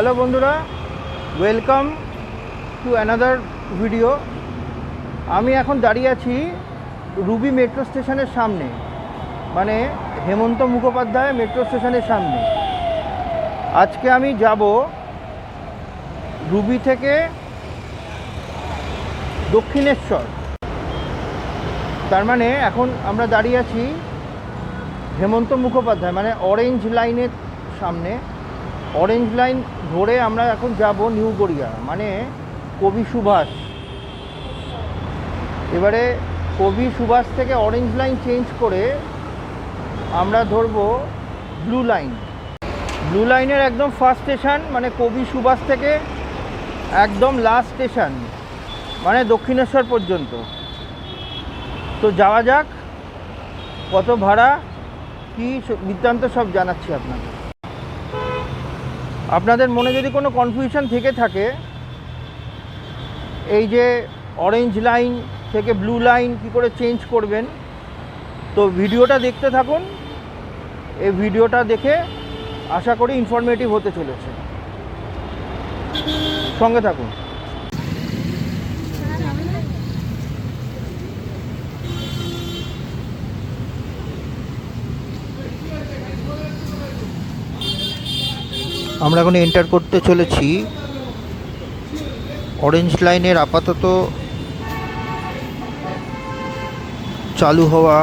Hello বন্ধুরা, welcome to another video. আমি এখন দাঁড়িয়ে আছি রুবি মেট্রো স্টেশনের সামনে, মানে হেমন্ত মুখোপাধ্যায় মেট্রো স্টেশনের সামনে। আজকে আমি যাব রুবি থেকে দক্ষিণেশ্বর। তার মানে এখন আমরা দাঁড়িয়ে আছি হেমন্ত মুখোপাধ্যায় মানে অরেঞ্জ লাইনের সামনে। অরেঞ্জ লাইন ধরে আমরা এখন যাব নিউ গড়িয়া, মানে কবি সুভাষ। এবারে কবি সুভাষ থেকে অরেঞ্জ লাইন চেঞ্জ করে আমরা ধরব ব্লু লাইন। ব্লু লাইনের একদম ফার্স্ট স্টেশন মানে কবি সুভাষ থেকে একদম লাস্ট স্টেশন মানে দক্ষিণেশ্বর পর্যন্ত। তো যাওয়া যাক, কত ভাড়া কী বৃত্তান্ত সব জানাচ্ছি আপনাকে। আপনাদের মনে যদি কোনো কনফিউশন থেকে থাকে এই যে অরেঞ্জ লাইন থেকে ব্লু লাইন কী করে চেঞ্জ করবেন, তো ভিডিওটা দেখতে থাকুন। এই ভিডিওটা দেখে আশা করি ইনফরমেটিভ হতে চলেছে, সঙ্গে থাকুন। আমরা এখন এন্টার করতে চলেছি অরেঞ্জ লাইনের আপাতত চালু হওয়া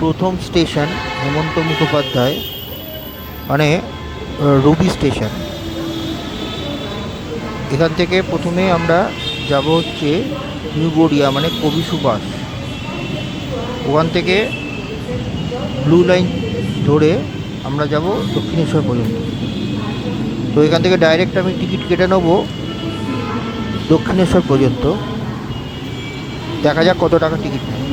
প্রথম স্টেশন হেমন্ত মুখোপাধ্যায় মানে রুবি স্টেশন। এখান থেকে প্রথমে আমরা যাব হচ্ছে নিউ গড়িয়া মানে কবি সুভাষ। ওখান থেকে ব্লু লাইন ধরে আমরা যাব দক্ষিণেশ্বর পর্যন্ত। তো এখান থেকে ডাইরেক্ট আমি টিকিট কেটে নেব দক্ষিণেশ্বর পর্যন্ত। দেখা যাক কত টাকা টিকিট নেয়।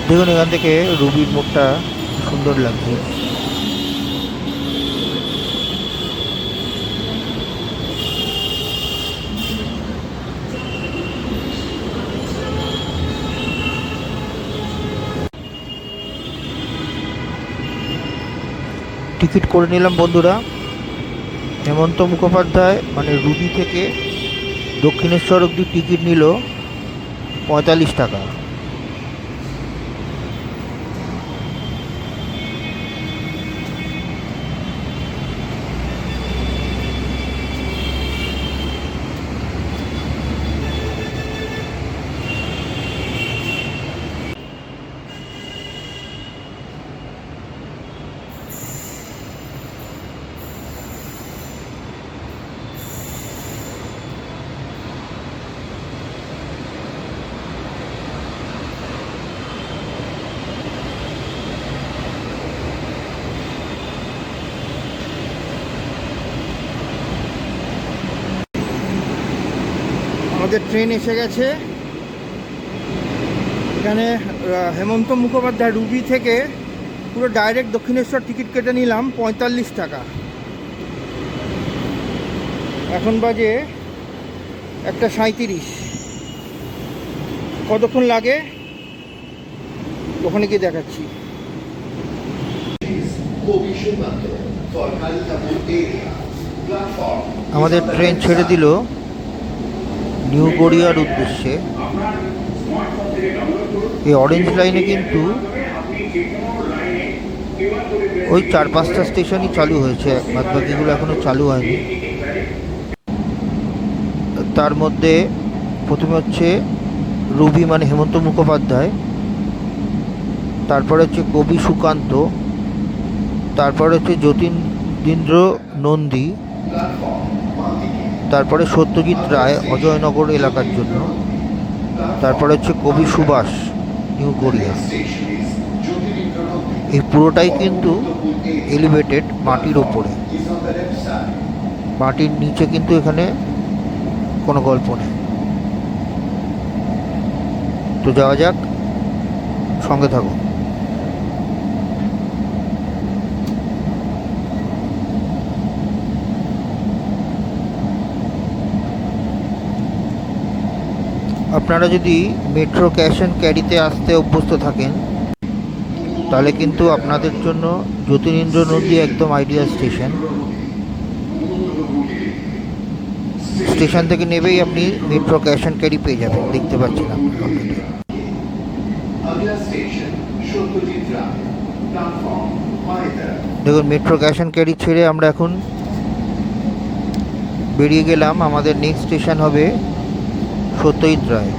দেখুন এখান থেকে রুবির মুখটা সুন্দর লাগছে। টিকিট করে নিলাম বন্ধুরা। হেমন্ত মুখোপাধ্যায় মানে রুবি থেকে দক্ষিণেশ্বর অবধি টিকিট নিল 45 টাকা। আমাদের ট্রেন এসে গেছে। এখানে হেমন্ত মুখোপাধ্যায় রুবি থেকে পুরো ডাইরেক্ট দক্ষিণেশ্বর টিকিট কেটে নিলাম 45 টাকা। এখন বাজে 1:37। কতক্ষণ লাগে ওখানে গিয়ে দেখাচ্ছি। আমাদের ট্রেন ছেড়ে দিল নিউ গড়িয়ার উদ্দেশ্যে। এই অরেঞ্জ লাইনে কিন্তু ওই 4-5টা স্টেশনই চালু হয়েছে, বাদবাকিগুলো এখনও চালু হয়নি। তার মধ্যে প্রথমে হচ্ছে রুবি মানে হেমন্ত মুখোপাধ্যায়, তারপরে হচ্ছে কবি সুকান্ত, তারপরে হচ্ছে যতীন্দ্র নন্দী, তারপরে সত্যজিৎ রায় অজয়নগর এলাকার জন্য, তারপরে হচ্ছে কবি সুভাষ নিউ গড়িয়া। এই পুরোটাই কিন্তু এলিভেটেড মাটির ওপরে, মাটির নিচে কিন্তু এখানে কোনো গল্প নেই। তো যাওয়া যাক, সঙ্গে থাকুন। আপনারা যদি মেট্রো ক্যাশ অ্যান্ড ক্যারিতে আসতে অভ্যস্ত থাকেন তাহলে কিন্তু আপনাদের জন্য জ্যোতিরিন্দ্র নদী একদম আইডিয়াল স্টেশন। স্টেশন থেকে নেবেই আপনি মেট্রো ক্যাশ অ্যান্ড ক্যারি পেয়ে যাবেন, দেখতে পাচ্ছেন আপনি অলরেডি। দেখুন মেট্রো ক্যাশ অ্যান্ড ক্যারি ছেড়ে আমরা এখন বেরিয়ে গেলাম। আমাদের নেক্সট স্টেশন হবে Satyajit Ray.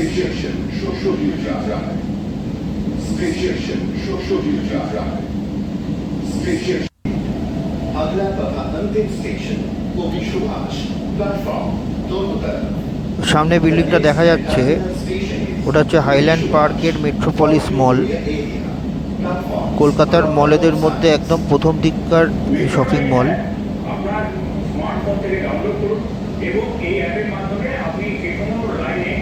Station Shoshobira. Station Shoshobira. Station अगला तथा अंतिम स्टेशन गोपी सुभाष प्लेटफॉर्म दोनों तरफ। সামনে বিল্ডিংটা দেখা যাচ্ছে ওটা হচ্ছে হাইল্যান্ড পার্কের মেট্রোপলিস মল। কলকাতার মলেদের মধ্যে একদম প্রথম দিককার শপিং মল। আপনার স্মার্টফোন থেকে ডাউনলোড করুন এবং এই অ্যাপের মাধ্যমে আপনি যে কোনো লাইনে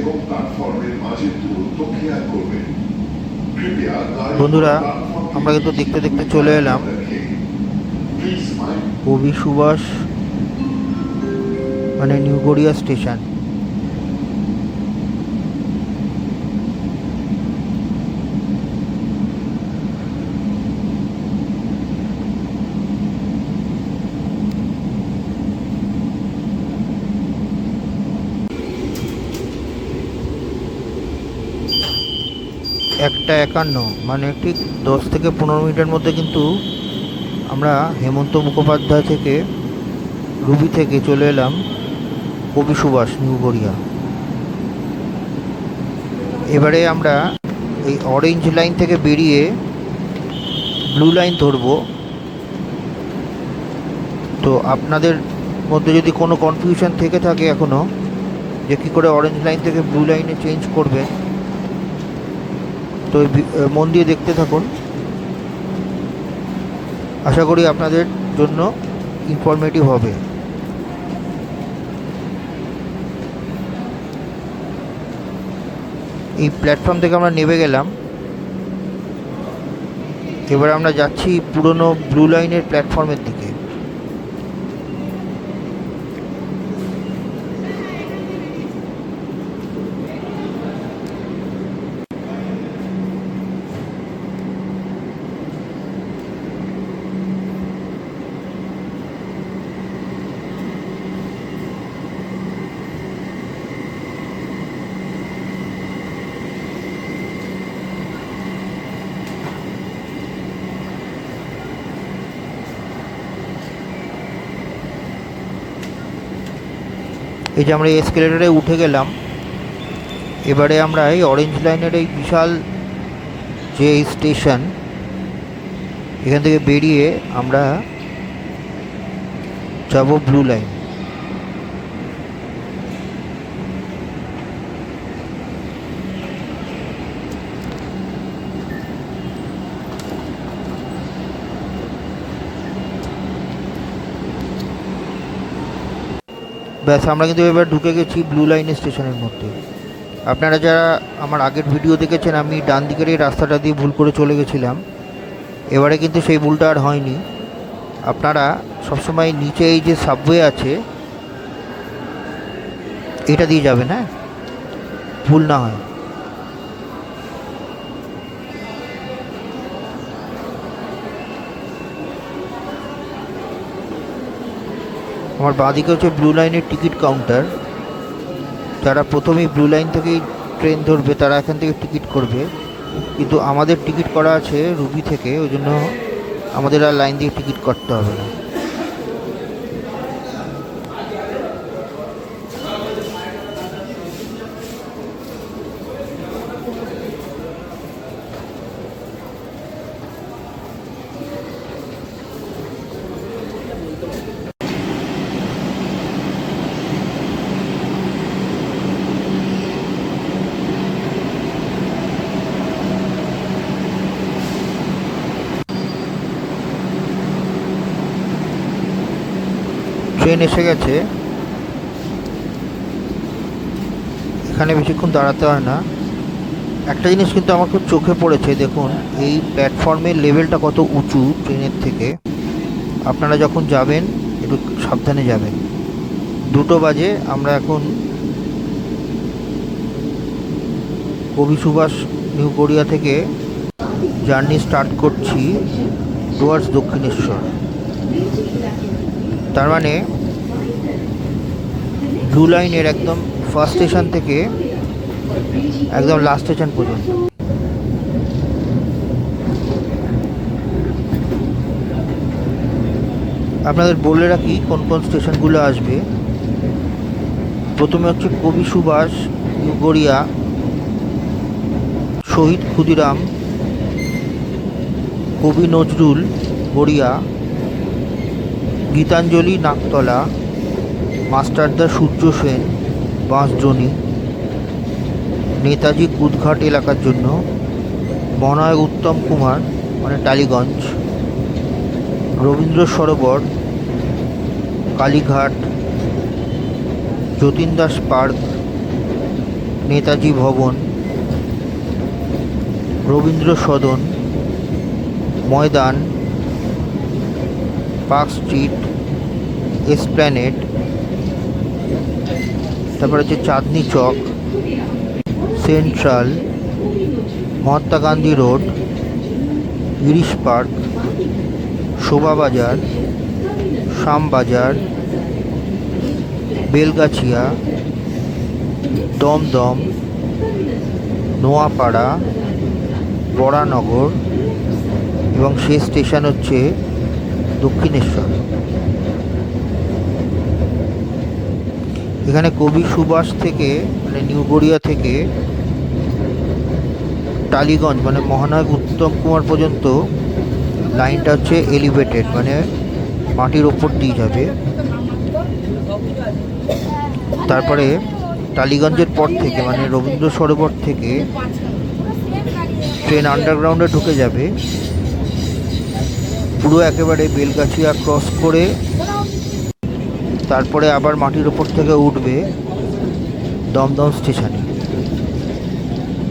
এবং প্ল্যাটফর্মের মাঝের দূরত্ব খেয়াল করবেন। বন্ধুরা আমরা কিন্তু দেখতে দেখতে চলে এলাম কবি সুভাষ মানে নিউ গড়িয়া স্টেশন। একটা 51 মানে ঠিক 10 থেকে 15 মিনিটের মধ্যে কিন্তু আমরা হেমন্ত মুখোপাধ্যায় থেকে রুবি থেকে চলে এলাম কবি সুভাষ নিউ গড়িয়া। এবারে আমরা এই অরেঞ্জ লাইন থেকে বেরিয়ে ব্লু লাইন ধরব। তো আপনাদের মধ্যে যদি কোনো কনফিউশন থেকে থাকে এখনও যে কী করে অরেঞ্জ লাইন থেকে ব্লু লাইনে চেঞ্জ করবেন, তো মন দিয়ে দেখতে থাকুন। আশা করি আপনাদের জন্য ইনফরমেটিভ হবে। এই প্ল্যাটফর্ম থেকে আমরা নেমে গেলাম। এবার আমরা যাচ্ছি পুরনো ব্লু লাইনের প্ল্যাটফর্মের দিকে। এই যে আমরা এই এসকেলেটরে উঠে গেলাম। এবারে আমরা এই অরেঞ্জ লাইনের এই বিশাল যে স্টেশন, এখান থেকে বেরিয়ে আমরা যাব ব্লু লাইন। ব্যাস আমরা কিন্তু এবার ঢুকে গেছি ব্লু লাইন স্টেশনের মধ্যে। আপনারা যারা আমার আগের ভিডিও দেখেছেন, আমি ডান দিকের এই রাস্তাটা দিয়ে ভুল করে চলে গেছিলাম। এবারে কিন্তু সেই ভুলটা আর হয়নি। আপনারা সবসময় নিচে এই যে সাবওয়ে আছে এটা দিয়ে যাবেন, হ্যাঁ, ভুল না হয়। আমার বাঁদিকে হচ্ছে ব্লু লাইনের টিকিট কাউন্টার। যারা প্রথমেই ব্লু লাইন থেকেই ট্রেন ধরবে তারা এখান থেকে টিকিট করবে, কিন্তু আমাদের টিকিট করা আছে রুবি থেকে, ওই জন্য আমাদের আর লাইন দিয়ে টিকিট করতে হবে না। ট্রেন এসে গেছে, এখানে বেশিক্ষণ দাঁড়াতে হয় না। একটা জিনিস কিন্তু আমার খুব চোখে পড়েছে, দেখুন এই প্ল্যাটফর্মের লেভেলটা কত উঁচু ট্রেনের থেকে। আপনারা যখন যাবেন একটু সাবধানে যাবেন। 2টো বাজে, আমরা এখন কবি সুভাষ নিউ গড়িয়া থেকে জার্নি স্টার্ট করছি টুয়ার্ডস দক্ষিণেশ্বর। তার মানে ব্লু লাইনের একদম ফার্স্ট স্টেশন থেকে একদম লাস্ট স্টেশন পর্যন্ত। আপনাদের বলে রাখি কোন কোন স্টেশনগুলো আসবে। প্রথমে হচ্ছে কবি সুভাষ নিউ গড়িয়া, শহীদ ক্ষুদিরাম, কবি নজরুল গড়িয়া, গীতাঞ্জলি নাকতলা, মাস্টারদা সূর্য সেন বাঁশদ্রোণী, নেতাজি কুদঘাট এলাকার জন্য, বনয় উত্তম কুমার মানে Tollygunge, Rabindra Sarobar, Kalighat, Jatin Das Park, Netaji Bhawan, Rabindra Sadan, Maidan, Park Street, Esplanade, তারপরে হচ্ছে Chandni Chowk, Central, Mahatma Gandhi Road, Girish Park, Shobhabazar, Shyambazar, Belgachia, Dumdum, Noapara, Baranagar এবং শেষ স্টেশন হচ্ছে দক্ষিণেশ্বর। এখানে কবি সুভাষ থেকে মানে নিউ গড়িয়া থেকে টালিগঞ্জ মানে মহানায়ক উত্তম কুমার পর্যন্ত লাইনটা হচ্ছে এলিভেটেড, মানে মাটির ওপর দিয়ে যাবে। তারপরে টালিগঞ্জের পর থেকে মানে রবীন্দ্র সরোবর থেকে ট্রেন আন্ডারগ্রাউন্ডে ঢুকে যাবে, পুরো একেবারে বেলগাছিয়া ক্রস করে তারপরে আবার মাটির ওপর থেকে উঠবে দমদম স্টেশনে।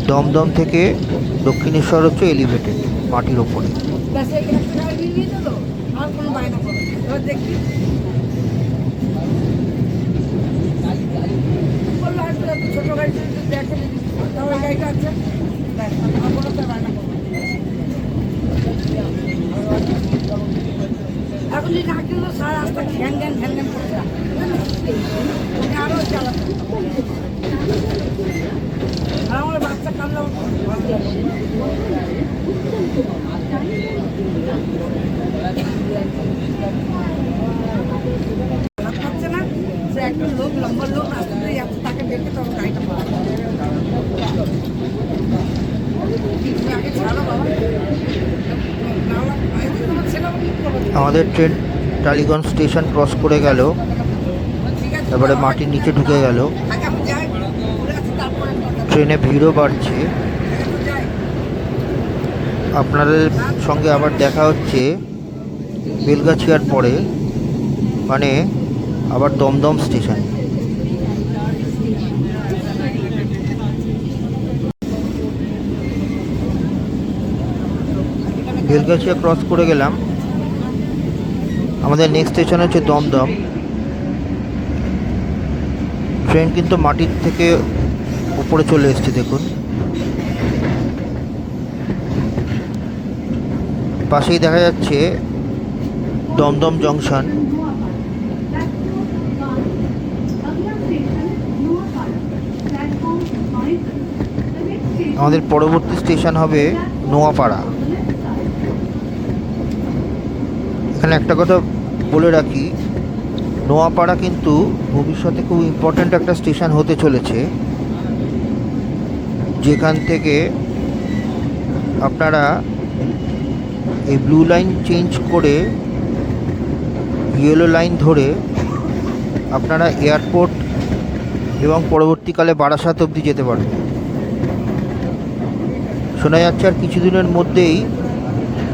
দমদম থেকে দক্ষিণেশ্বর হচ্ছে এলিভেটেড মাটির ওপরে। এখন না কিন্তু সারা রাস্তা ঘ্যান ঘ্যান ঘ্যান ঘ্যান করছে, আরো চালাতে আর আমার বাচ্চা কান্না পাচ্ছে না। সে একটা লোক লম্বা লোক রাস্তাতে যাচ্ছে, তাকে দেখে তখন গাড়িটা পাওয়া আগে ছাড়ো বাবা। আমাদের ট্রেন টালিগঞ্জ স্টেশন ক্রস করে গেল, তারপরে মাটির নিচে ঢুকে গেল। ট্রেনে ভিড়ও বাড়ছে। আপনাদের সঙ্গে আবার দেখা হচ্ছে বেলগাছিয়ার পরে, মানে আবার দমদম স্টেশন। বেলগাছিয়া ক্রস করে গেলাম, আমাদের নেক্সট স্টেশন হচ্ছে দমদম। ট্রেন কিন্তু মাটির থেকে উপরে চলে এসেছে, দেখুন। পাশেই দেখা যাচ্ছে দমদম জংশন। আমাদের পরবর্তী স্টেশন হবে নোয়াপাড়া। এখানে একটা কথা বলে রাখি, নোয়াপাড়া কিন্তু ভবিষ্যতে খুব ইম্পর্ট্যান্ট একটা স্টেশন হতে চলেছে, যেখান থেকে আপনারা এই ব্লু লাইন চেঞ্জ করে ইয়েলো লাইন ধরে আপনারা এয়ারপোর্ট এবং পরবর্তীকালে বারাসাত অবধি যেতে পারবেন। শোনা যাচ্ছে আর কিছুদিনের মধ্যেই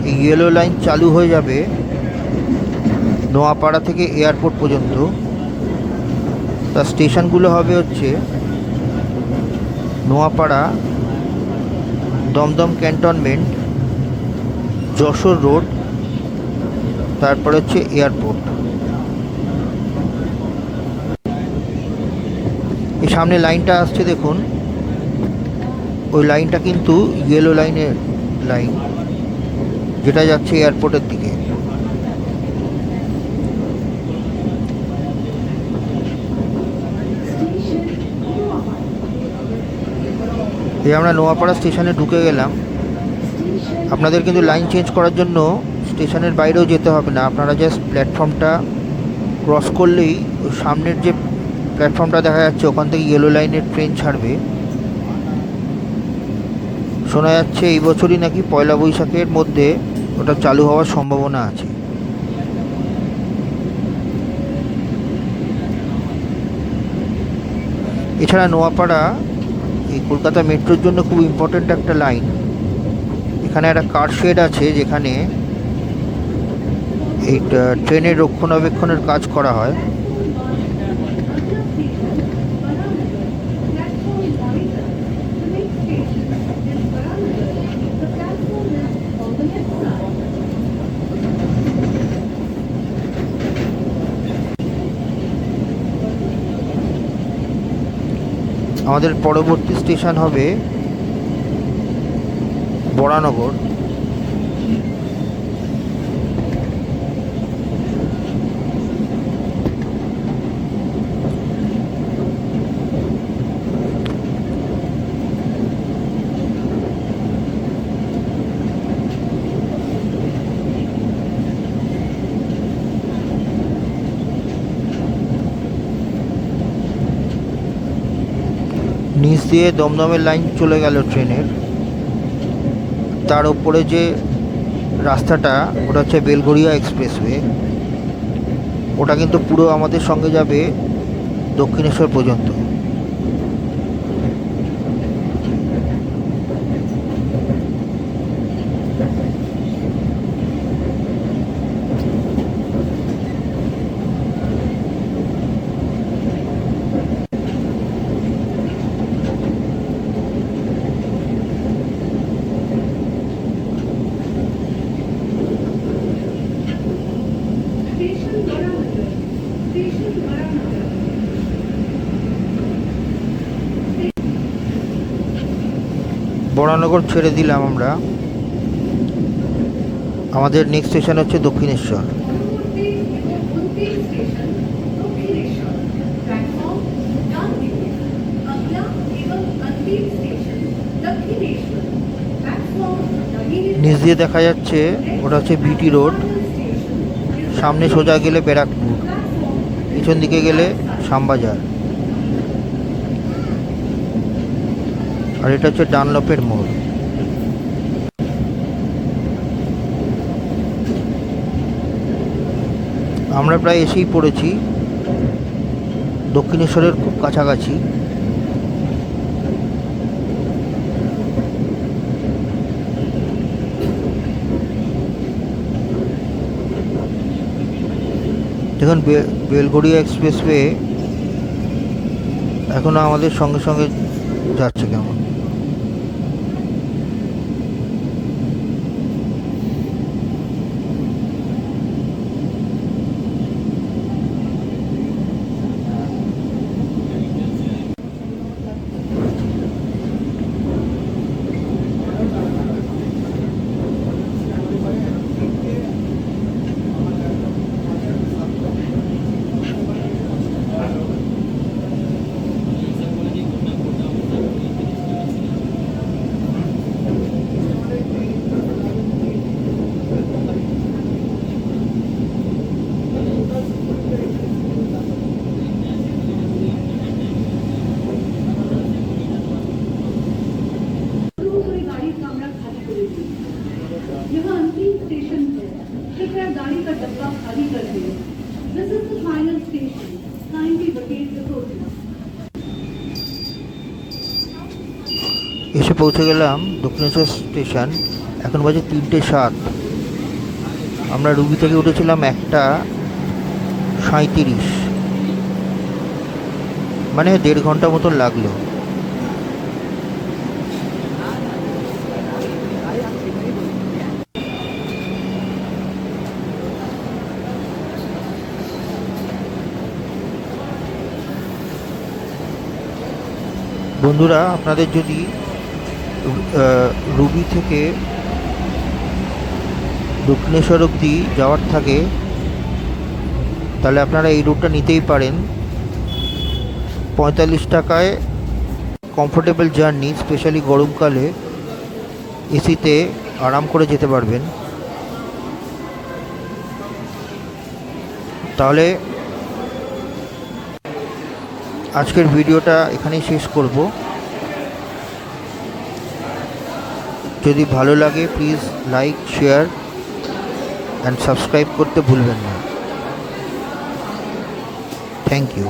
এই ইয়েলো লাইন চালু হয়ে যাবে নোয়াপাড়া থেকে এয়ারপোর্ট পর্যন্ত। তার স্টেশনগুলো হবে হচ্ছে নোয়াপাড়া, দমদম ক্যান্টনমেন্ট, যশোর রোড, তারপর হচ্ছে এয়ারপোর্ট। এই সামনে লাইনটা আসছে দেখুন, ওই লাইনটা কিন্তু ইয়েলো লাইনের লাইন, যেটা যাচ্ছে এয়ারপোর্টের দিকে। এই আমরা নোয়াপাড়া স্টেশনে ঢুকে গেলাম। আপনাদের কিন্তু লাইন চেঞ্জ করার জন্য স্টেশনের বাইরেও যেতে হবে না, আপনারা জাস্ট প্ল্যাটফর্মটা ক্রস করলেই ওই সামনের যে প্ল্যাটফর্মটা দেখা যাচ্ছে ওখান থেকে ইয়েলো লাইনের ট্রেন ছাড়বে। শোনা যাচ্ছে এই বছরই নাকি পয়লা বৈশাখের মধ্যে ওটা চালু হওয়ার সম্ভাবনা আছে। এছাড়া নোয়াপাড়া এই কলকাতা মেট্রোর জন্য খুব ইম্পর্ট্যান্ট একটা লাইন। এখানে একটা কার শেড আছে, যেখানে এই ট্রেনের রক্ষণাবেক্ষণের কাজ করা হয়। আমাদের পরবর্তী স্টেশন হবে বরানগর। নিচ দিয়ে দমদমের লাইন চলে গেল ট্রেনের। তার উপরে যে রাস্তাটা ওটা হচ্ছে বেলঘরিয়া এক্সপ্রেসওয়ে, ওটা কিন্তু পুরো আমাদের সঙ্গে যাবে দক্ষিণেশ্বর পর্যন্ত। বরানগর ছেড়ে দিলাম আমরা। আমাদের নেক্সট স্টেশন হচ্ছে দক্ষিণেশ্বর। নিচ দিয়ে দেখা যাচ্ছে ওটা হচ্ছে বিটি রোড। সামনে সোজা গেলে ব্যারাকপুর, পিছন দিকে গেলে শ্যামবাজার, আর এটা হচ্ছে ডানলপের মোড়। আমরা প্রায় এসেই পড়েছি, দক্ষিণেশ্বরের খুব কাছাকাছি। দেখুন বেলঘরিয়া এক্সপ্রেসওয়ে এখনো আমাদের সঙ্গে সঙ্গে যাচ্ছে কেমন। এসে পৌঁছে গেলাম দক্ষিণেশ্বর স্টেশন। এখন বাজে 3:07। আমরা রুবি থেকে উঠেছিলাম 1:37, মানে 1.5 ঘন্টা মতন লাগলো। বন্ধুরা, আপনাদের যদি রুবি থেকে দক্ষিণেশ্বর অবধি যাওয়ার থাকে তাহলে আপনারা এই রুটটা নিতেই পারেন। 45 টাকায় কমফোর্টেবল জার্নি, স্পেশালি গরমকালে এসিতে আরাম করে যেতে পারবেন। তাহলে আজকের ভিডিওটা এখানেই শেষ করব। যদি ভালো লাগে please like, share and subscribe করতে ভুলবেন না। Thank you.